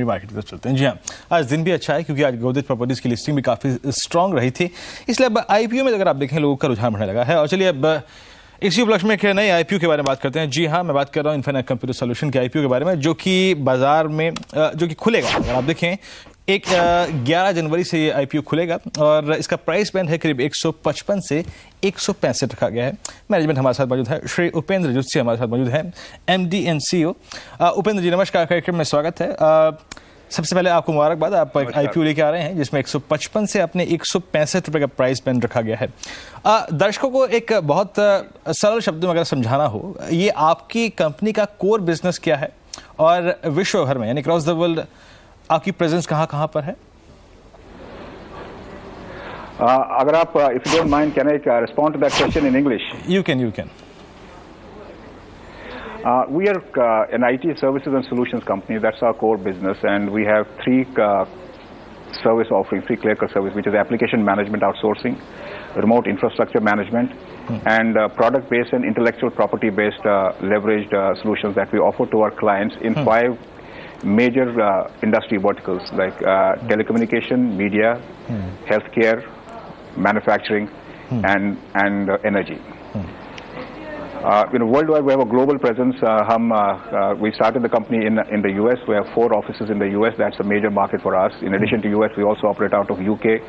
Market की चलते हैं। जी हाँ, आज दिन भी अच्छा है क्योंकि आज गोदरेज प्रॉपर्टीज की लिस्टिंग भी काफ़ी स्ट्रांग रही थी, इसलिए अब आईपीओ में अगर आप देखें लोगों का रुझान बढ़ने लगा है। और चलिए अब इसी उपलक्ष्य में क्या नए आईपीओ के बारे में बात करते हैं। जी हाँ, मैं बात कर रहा हूँ इन्फिनिट कंप्यूटर सॉल्यूशन के आईपीओ के बारे में, जो कि बाजार में जो कि खुलेगा। अगर आप देखें 11 जनवरी से ये आईपीओ खुलेगा और इसका प्राइस बैंड है करीब 155 से 165 रखा गया है। मैनेजमेंट हमारे साथ मौजूद है, श्री उपेंद्र जुस्सी हमारे साथ मौजूद है, एमडी एंड सीईओ। उपेंद्र जी नमस्कार, कार्यक्रम में स्वागत है। सबसे पहले आपको मुबारकबाद, आप आईपीओ लेके आ रहे हैं जिसमें 155 से अपने 165 रुपए का प्राइस बैंड रखा गया है। दर्शकों को एक बहुत सरल शब्दों में अगर समझाना हो, ये आपकी कंपनी का कोर बिजनेस क्या है और विश्व भर में यानी क्रॉस द वर्ल्ड आपकी प्रेजेंस कहाँ पर है? अगर आप if you don't mind, can I respond to that question in English? You can. We are an IT services and solutions company. That's our core business, and we have three service offerings, three clear-cut service, which is application management outsourcing, remote infrastructure management, and product-based and intellectual property-based leveraged solutions that we offer to our clients in five major industry verticals like telecommunication, media, healthcare, manufacturing, and energy. Worldwide, we have a global presence. We started the company in the US. We have 4 offices in the US. That's a major market for us. In addition to US, we also operate out of UK,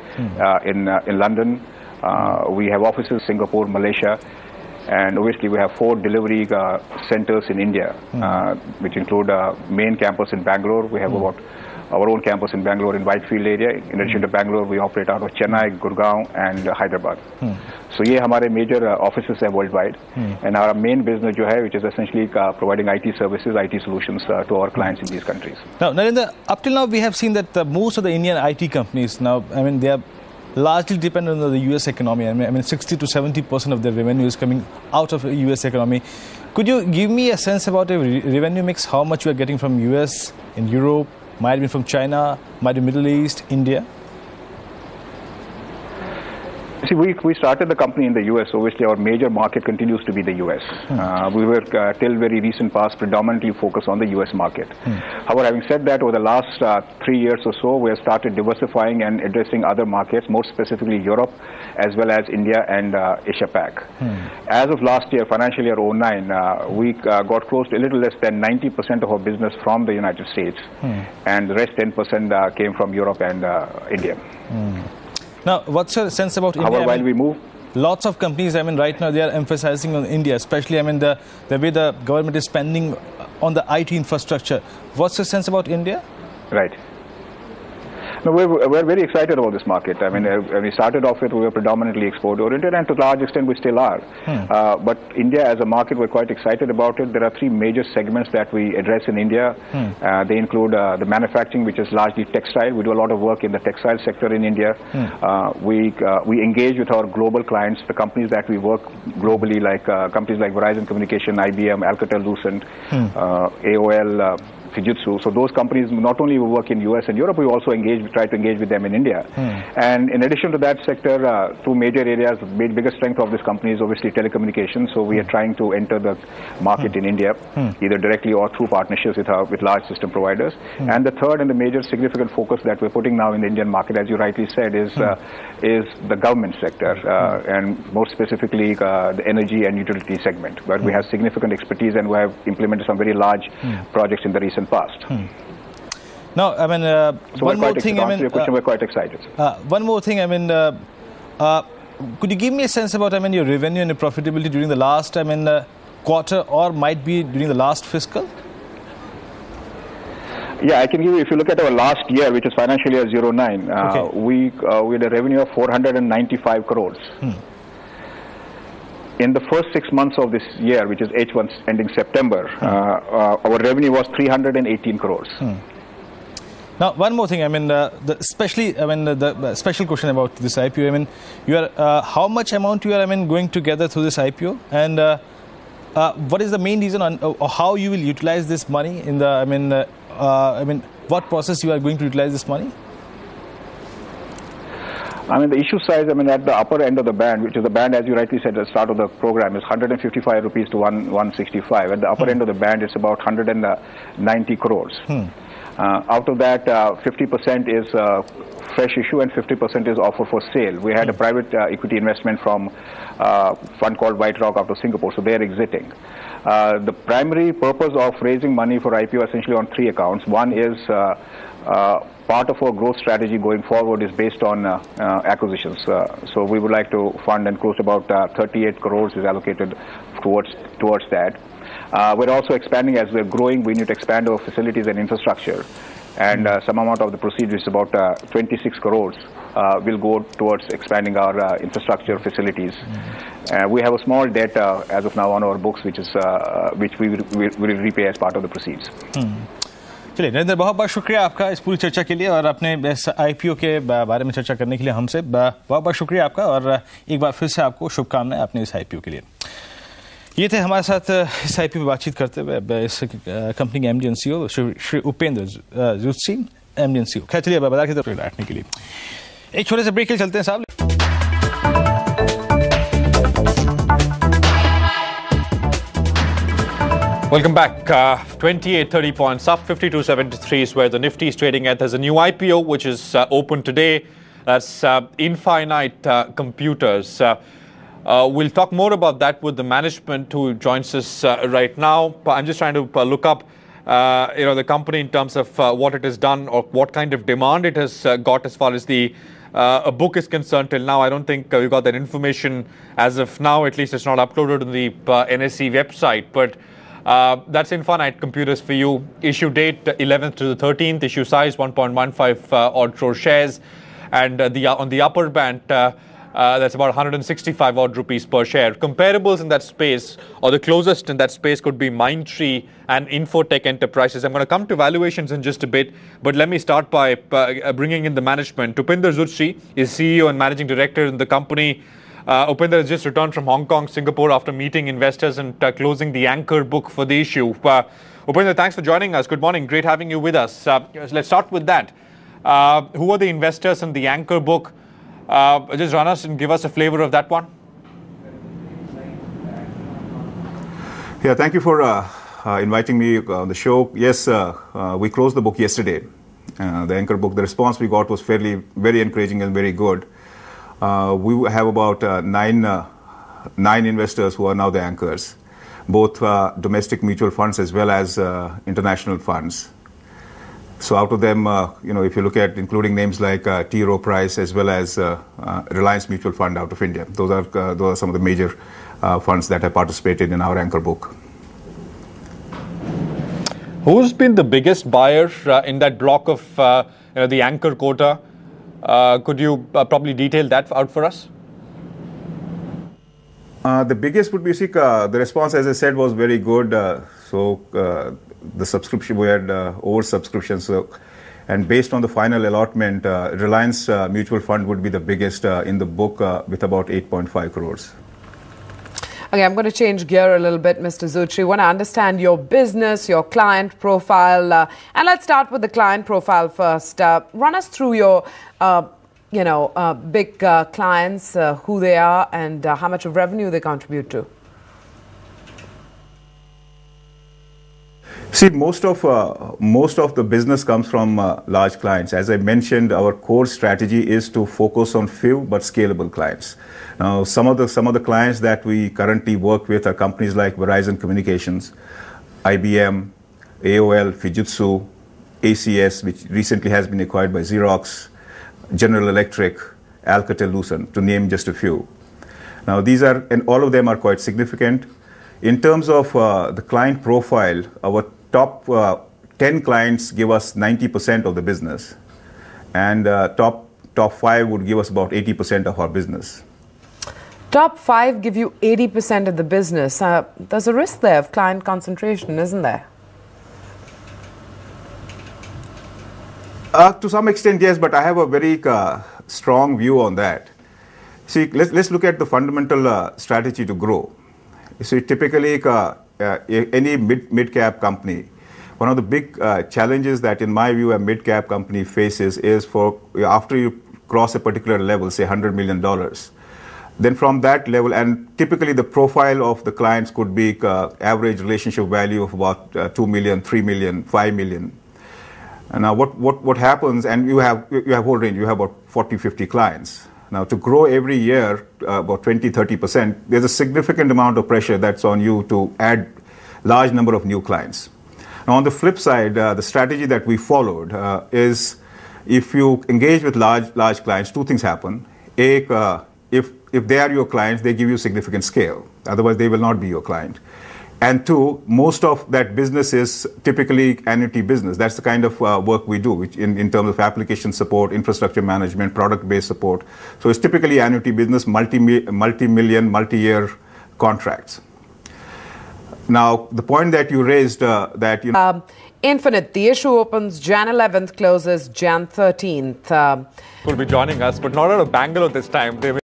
in London. We have offices in Singapore, Malaysia, and obviously we have 4 delivery centers in India, which include main campus in Bangalore. We have about our own campus in Bangalore in Whitefield area. In addition to Bangalore, we operate out of Chennai, Gurgaon, and Hyderabad. So ये हमारे major offices हैं worldwide, and our main business जो है, which is essentially providing IT services, IT solutions to our clients in these countries. Now, Narendra, up till now we have seen that most of the Indian IT companies now, I mean, they are largely dependent on the US economy. I mean, 60 to 70% of their revenue is coming out of the US economy. Could you give me a sense about a revenue mix? How much you are getting from US, in Europe, might be from China, might be Middle East, India? See, we started the company in the US. Obviously, our major market continues to be the US. We were, till very recent past, predominantly focused on the US market. However, having said that, over the last 3 years or so, we have started diversifying and addressing other markets, more specifically Europe, as well as India and Asia-Pac. As of last year, financial year 09, we got close to a little less than 90% of our business from the United States, and the rest 10% came from Europe and India. Now, what's your sense about India? However, while we move, lots of companies, I mean, right now they are emphasizing on India, especially, I mean, the way the government is spending on the IT infrastructure. What's your sense about India? Right. No, we're very excited about this market. I mean, when we started off with, we were predominantly export-oriented, and to a large extent we still are. But India as a market, we're quite excited about it. There are 3 major segments that we address in India. They include the manufacturing, which is largely textile. We do a lot of work in the textile sector in India. We engage with our global clients, the companies that we work globally, like companies like Verizon Communication, IBM, Alcatel-Lucent, AOL, Fujitsu. So those companies, not only we work in US and Europe, we also try to engage with them in India. And in addition to that sector, 2 major areas, the biggest strength of this company is obviously telecommunications. So we are trying to enter the market in India, either directly or through partnerships with large system providers. And the third and the major significant focus that we're putting now in the Indian market, as you rightly said, is the government sector, and more specifically the energy and utility segment, where we have significant expertise and we have implemented some very large projects in the recent past. No, I mean, so one more thing. I mean, we're quite excited. One more thing. I mean, could you give me a sense about, I mean, your revenue and your profitability during the last, I mean, quarter, or might be during the last fiscal? Yeah, I can give you. If you look at our last year, which is financial year 09, we had a revenue of 495 crores. In the first 6 months of this year, which is H1 ending September, our revenue was 318 crores. Now, one more thing. I mean, the special question about this IPO. I mean, you are how much amount you are, I mean, going to gather through this IPO, and what is the main reason on how you will utilize this money in the? I mean, what process you are going to utilize this money? I mean, the issue size, I mean, at the upper end of the band, which is the band, as you rightly said at the start of the program, is 155 rupees to 165. At the upper end of the band, it's about 190 crores. Out of that, 50% is fresh issue and 50% is offer for sale. We had a private equity investment from a fund called White Rock out of Singapore, so they are exiting. The primary purpose of raising money for IPO essentially on three accounts. One is part of our growth strategy going forward is based on acquisitions. So we would like to fund, and close to about 38 crores is allocated towards that. We're also expanding. As we're growing, we need to expand our facilities and infrastructure. And some amount of the proceeds, is about 26 crores, will go towards expanding our infrastructure facilities. We have a small debt as of now on our books, which we will repay as part of the proceeds. चलिए नरेंद्र, बहुत बहुत शुक्रिया आपका इस पूरी चर्चा के लिए और अपने इस आईपीओ के बारे में चर्चा करने के लिए हमसे बहुत बहुत शुक्रिया आपका, और एक बार फिर से आपको शुभकामनाएं अपने इस आईपीओ के लिए। ये थे हमारे साथ इस आईपीओ पर बातचीत करते हुए इस कंपनी के MD and CEO Shri Upendra Zutshi, MD and CEO. खैर चलिए बाजार की तरफ बैठने के लिए एक छोटे से ब्रेक के लिए चलते हैं साहब। Welcome back. 2830 points up, 5273 is where the Nifty is trading at. There's a new IPO which is open today. That's Infinite Computers. We'll talk more about that with the management who joins us right now. I'm just trying to look up the company in terms of what it has done or what kind of demand it has got as far as the a book is concerned. Till now, I don't think we got that information as of now. At least it's not uploaded on the NSE website. But that's Infinite Computers for you. Issue date 11th to the 13th. Issue size 1.15 odd crore shares, and on the upper band that's about 165 odd rupees per share. Comparables in that space, or the closest in that space, could be Mindtree and Infotech Enterprises. I'm going to come to valuations in just a bit, but let me start by bringing in the management. Upinder Zutshi is CEO and Managing Director in the company. Upinder has just returned from Hong Kong, Singapore after meeting investors and closing the anchor book for the issue. Upinder, thanks for joining us. Good morning. Great having you with us. Let's start with that. Who are the investors in the anchor book? Just run us and give us a flavor of that one. Yeah, thank you for inviting me on the show. Yes, we closed the book yesterday. The anchor book, the response we got was very encouraging and very good. We have about nine investors who are now the anchors, both domestic mutual funds as well as international funds. So out of them, if you look at including names like T. Rowe Price as well as Reliance Mutual Fund out of India, those are some of the major funds that have participated in our anchor book. Who's been the biggest buyer in that block of the anchor quota? Could you probably detail that out for us? The biggest would be the response, as I said, was very good. The subscription, we had over subscriptions. And based on the final allotment, Reliance Mutual Fund would be the biggest in the book with about 8.5 crores. Okay, I'm going to change gear a little bit, Mr. Zutshi. I want to understand your business, your client profile. And let's start with the client profile first. Run us through your, big clients, who they are, and how much of revenue they contribute to. See, most of the business comes from large clients. As I mentioned, our core strategy is to focus on few but scalable clients. Now, some of the clients that we currently work with are companies like Verizon Communications, IBM, AOL, Fujitsu, ACS, which recently has been acquired by Xerox, General Electric, Alcatel-Lucent, to name just a few. Now, and all of them are quite significant. In terms of the client profile, our top 10 clients give us 90% of the business, and top 5 would give us about 80% of our business. Top 5 give you 80% of the business. There's a risk there of client concentration, isn't there? To some extent, yes, but I have a very strong view on that. See, let's look at the fundamental strategy to grow. So typically, any mid-cap company, one of the big challenges that, in my view, a mid-cap company faces is after you cross a particular level, say $100 million, then from that level, and typically the profile of the clients could be average relationship value of about 2 million, 3 million, 5 million. And now what happens, and you have whole range, you have about 40, 50 clients. Now to grow every year about 20, 30%, there's a significant amount of pressure that's on you to add large number of new clients. Now on the flip side, the strategy that we followed is if you engage with large clients, two things happen. A, if they are your clients, they give you significant scale. Otherwise, they will not be your client. And two, most of that business is typically annuity business. That's the kind of work we do, which in terms of application support, infrastructure management, product-based support. So it's typically annuity business, multi-million, multi-year contracts. Now, the point that you raised, that you know, Infinite, the issue opens Jan 11th, closes Jan 13th. Will be joining us, but not out of Bangalore this time. They